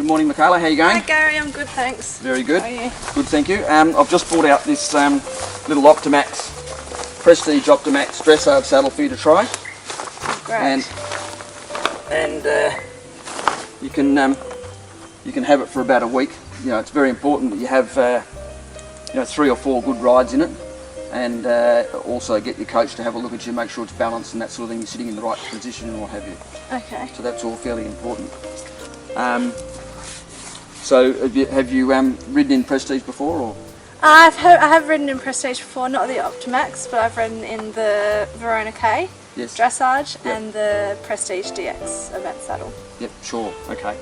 morning, Michaela. How are you going? Hi Gary, I'm good, thanks. Very good. How are you? Good, thank you. I've just brought out this little Optimax, Prestige Optimax dressage saddle for you to try. Great. And you can have it for about a week. You know, it's very important that you have 3 or 4 good rides in it, and also get your coach to have a look at you, make sure it's balanced and that sort of thing. You're sitting in the right position and what have you. Okay. So that's all fairly important. So have you ridden in Prestige before, or? I have ridden in Prestige before, not the Optimax, but I've ridden in the Verona K dressage and the Prestige DX event saddle. Yep, sure. Okay.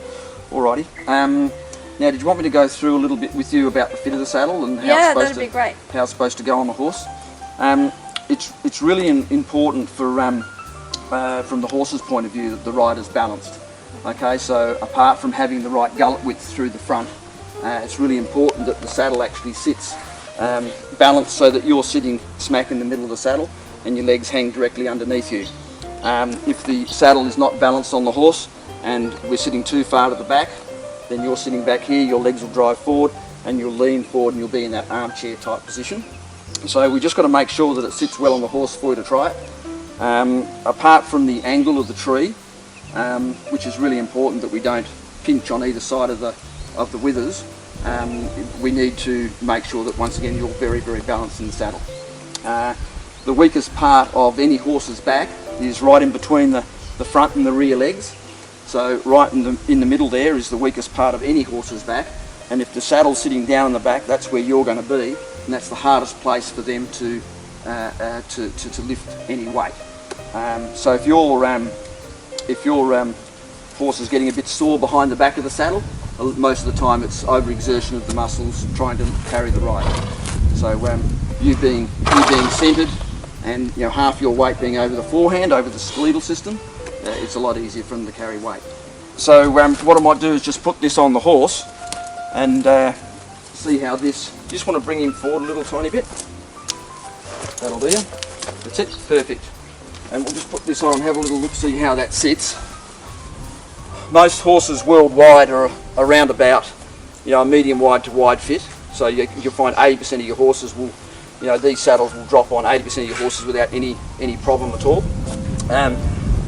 Alrighty. Now, did you want me to go through a little bit with you about the fit of the saddle and how that'd be great. How it's supposed to go on the horse? It's really important for from the horse's point of view that the rider's balanced. Okay, so apart from having the right gullet width through the front, it's really important that the saddle actually sits balanced so that you're sitting smack in the middle of the saddle and your legs hang directly underneath you. If the saddle is not balanced on the horse and we're sitting too far to the back, then you're sitting back here, your legs will drive forward and you'll lean forward and you'll be in that armchair type position. So we just got to make sure that it sits well on the horse for you to try it. Apart from the angle of the tree, which is really important that we don't pinch on either side of the withers, we need to make sure that once again you're very, very balanced in the saddle. The weakest part of any horse's back is right in between the front and the rear legs. So right in the middle there is the weakest part of any horse's back, and if the saddle's sitting down in the back, that's where you're going to be, and that's the hardest place for them to lift any weight. So if your horse is getting a bit sore behind the back of the saddle, most of the time it's overexertion of the muscles trying to carry the ride. So you being centered and half your weight being over the forehand, over the skeletal system, it's a lot easier for them to carry weight. So what I might do is just put this on the horse and see how this, just want to bring him forward a little tiny bit. That'll do. That's it, perfect. And we'll just put this on and have a little look, see how that sits. Most horses worldwide are around about a medium wide to wide fit. So you'll find 80% of your horses will, these saddles will drop on 80% of your horses without any problem at all.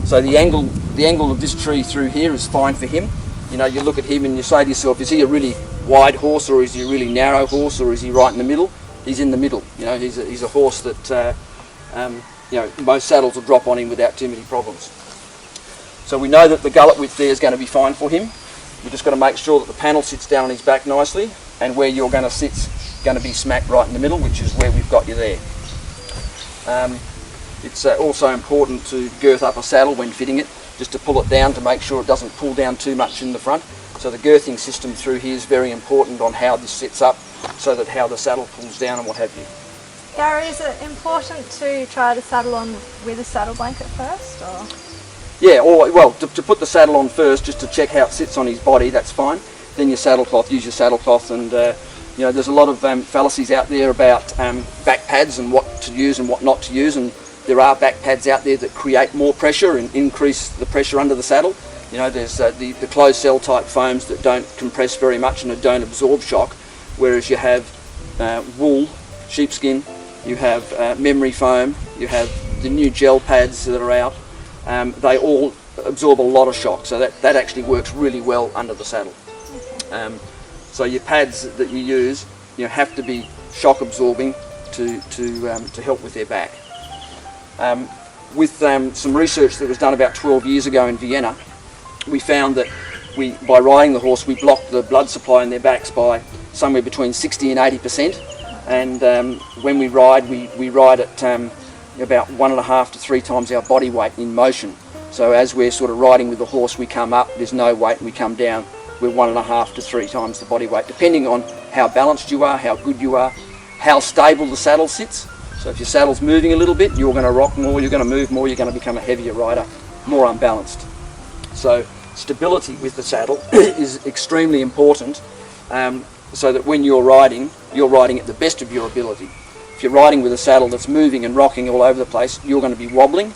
So the angle of this tree through here is fine for him. You look at him and you say to yourself, is he a really wide horse or is he a really narrow horse or is he right in the middle? He's in the middle. He's a horse that most saddles will drop on him without too many problems. So we know that the gullet width there is going to be fine for him. We've just got to make sure that the panel sits down on his back nicely, and where you're going to sit's going to be smack right in the middle, which is where we've got you there. It's also important to girth up a saddle when fitting it, just to pull it down to make sure it doesn't pull down too much in the front. So the girthing system through here is very important on how this sits up, so that how the saddle pulls down and what have you. Gary, is it important to try to saddle on with a saddle blanket first, or? Yeah, or well, to put the saddle on first, just to check how it sits on his body, that's fine. Then your saddlecloth, use your saddlecloth, and there's a lot of fallacies out there about back pads and what to use and what not to use, and there are back pads out there that create more pressure and increase the pressure under the saddle. There's the closed cell type foams that don't compress very much and don't absorb shock, whereas you have wool, sheepskin, you have memory foam, you have the new gel pads that are out. They all absorb a lot of shock, so that actually works really well under the saddle. So your pads that you use, have to be shock absorbing to help with their back. With some research that was done about 12 years ago in Vienna, we found that by riding the horse, we blocked the blood supply in their backs by somewhere between 60 and 80%. And when we ride at about 1.5 to 3 times our body weight in motion. So as we're sort of riding with the horse, we come up, there's no weight, and we come down, we're 1.5 to 3 times the body weight, depending on how balanced you are, how good you are, how stable the saddle sits. So if your saddle's moving a little bit, you're going to rock more, you're going to move more, you're going to become a heavier rider, more unbalanced. So stability with the saddle is extremely important, so that when you're riding at the best of your ability. If you're riding with a saddle that's moving and rocking all over the place, you're going to be wobbling.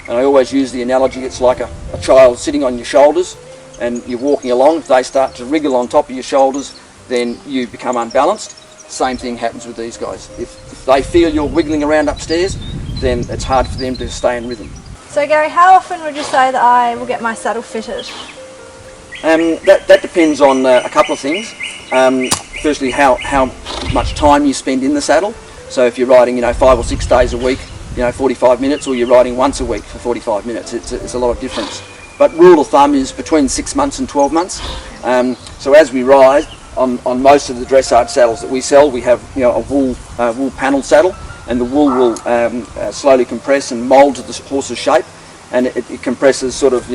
And I always use the analogy, it's like a child sitting on your shoulders, and you're walking along, if they start to wriggle on top of your shoulders, then you become unbalanced. Same thing happens with these guys. If they feel you're wiggling around upstairs, then it's hard for them to stay in rhythm. So Gary, how often would you say that I will get my saddle fitted? That depends on a couple of things. Firstly, how much time you spend in the saddle. So if you're riding 5 or 6 days a week, 45 minutes, or you're riding once a week for 45 minutes, it's a lot of difference. But rule of thumb is between 6 months and 12 months. So as we ride, on most of the dressage saddles that we sell, we have a wool panel saddle, and the wool will slowly compress and mould to the horse's shape, and it compresses sort of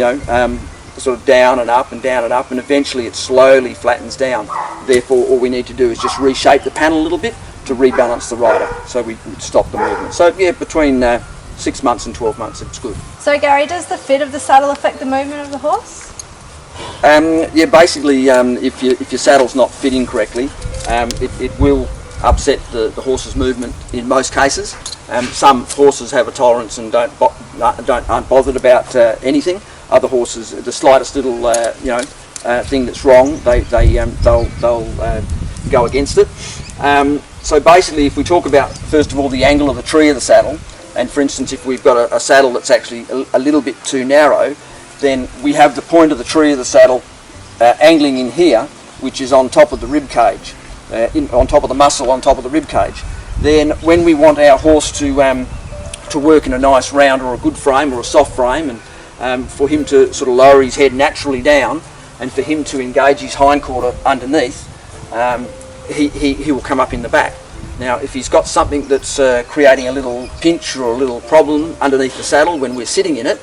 down and up and down and up, and eventually it slowly flattens down. Therefore, all we need to do is just reshape the panel a little bit to rebalance the rider, so we stop the movement. So yeah, between 6 months and 12 months, it's good. So Gary, does the fit of the saddle affect the movement of the horse? Yeah, basically, if your saddle's not fitting correctly, it will upset the horse's movement in most cases. Some horses have a tolerance and aren't bothered about anything. Other horses, the slightest little thing that's wrong, they'll go against it. So basically, if we talk about first of all the angle of the tree of the saddle, and for instance, if we've got a saddle that's actually a little bit too narrow, then we have the point of the tree of the saddle angling in here, which is on top of the rib cage, on top of the muscle on top of the rib cage. Then when we want our horse to work in a nice round or a good frame or a soft frame, and for him to sort of lower his head naturally down, and for him to engage his hindquarter underneath, he will come up in the back. Now, if he's got something that's creating a little pinch or a little problem underneath the saddle when we're sitting in it,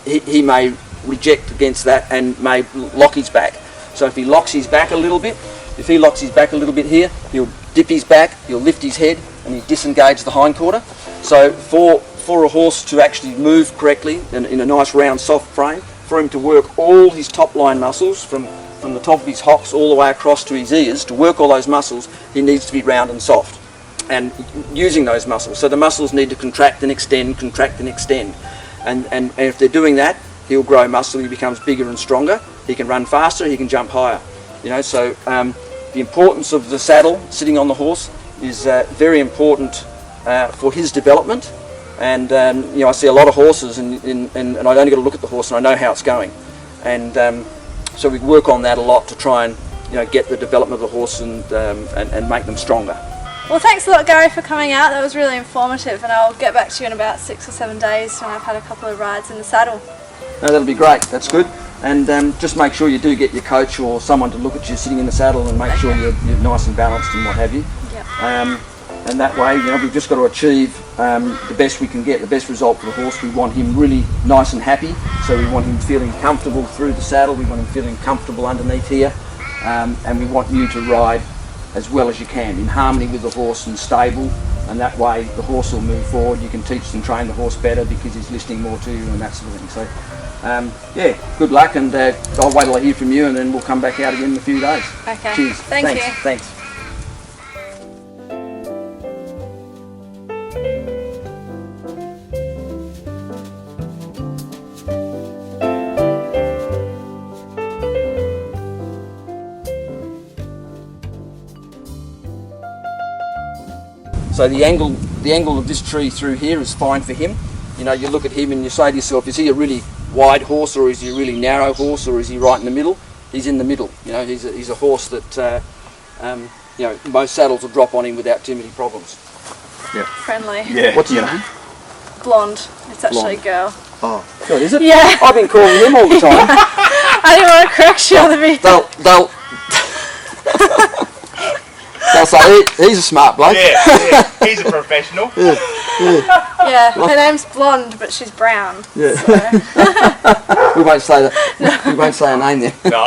he may reject against that and may lock his back. So if he locks his back a little bit, here, he'll dip his back, he'll lift his head, and he disengage the hindquarter. So for a horse to actually move correctly in a nice round soft frame, for him to work all his top line muscles from the top of his hocks all the way across to his ears, to work all those muscles, he needs to be round and soft. And using those muscles, so the muscles need to contract and extend, and if they're doing that, he'll grow muscle, he becomes bigger and stronger, he can run faster, he can jump higher. So the importance of the saddle sitting on the horse is very important for his development. And I see a lot of horses, and I've only got to look at the horse and I know how it's going. And so we work on that a lot to try and get the development of the horse and make them stronger. Well, thanks a lot, Gary, for coming out. That was really informative, and I'll get back to you in about 6 or 7 days when I've had a couple of rides in the saddle. No, that'll be great. That's good. And just make sure you do get your coach or someone to look at you sitting in the saddle and make sure you're nice and balanced and what have you. Yep. And that way, we've just got to achieve the best we can get, the best result for the horse. We want him really nice and happy, so we want him feeling comfortable through the saddle, we want him feeling comfortable underneath here, and we want you to ride as well as you can, in harmony with the horse and stable, and that way the horse will move forward. You can teach and train the horse better because he's listening more to you and that sort of thing. So, yeah, good luck, and I'll wait till I hear from you, and then we'll come back out again in a few days. Okay. Cheers. Thank you. Thanks. So the angle of this tree through here is fine for him. You look at him and you say to yourself, is he a really wide horse, or is he a really narrow horse, or is he right in the middle? He's in the middle. He's a horse that most saddles will drop on him without too many problems. Yeah. Friendly. Yeah. What's your name? Blonde. It's actually a girl. Oh, God, is it? Yeah. I've been calling him all the time. I didn't want to correct you on the video. They'll say, he's a smart bloke. Yeah, he's a professional. Yeah, her name's Blonde, but she's brown. Yeah. So. We won't say that. No. We won't say her name then. No.